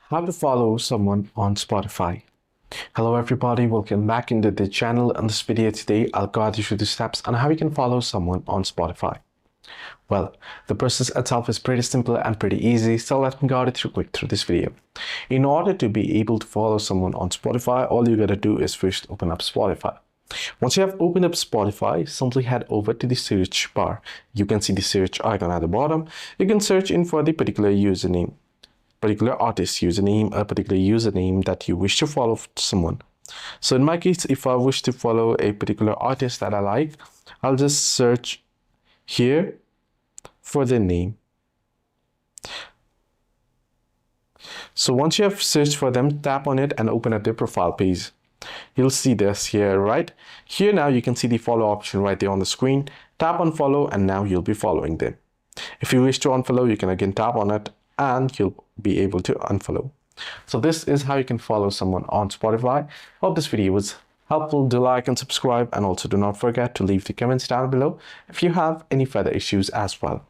How to follow someone on Spotify. Hello everybody, welcome back into the channel. In this video today, I'll guide you through the steps on how you can follow someone on Spotify. Well, the process itself is pretty simple and pretty easy, so let me guide you through this video. In order to be able to follow someone on Spotify, all you gotta do is first open up Spotify. Once you have opened up Spotify, simply head over to the search bar. You can see the search icon at the bottom. You can search in for the particular artist username, a particular username that you wish to follow someone. So in my case, if I wish to follow a particular artist that I like, I'll just search here for their name. So once you have searched for them, tap on it and open up their profile page. You'll see this here, right? Here now you can see the follow option right there on the screen. Tap on follow and now you'll be following them. If you wish to unfollow, you can again tap on it and you'll be able to unfollow. So this is how you can follow someone on Spotify. Hope this video was helpful. Do like and subscribe, and also do not forget to leave the comments down below if you have any further issues as well.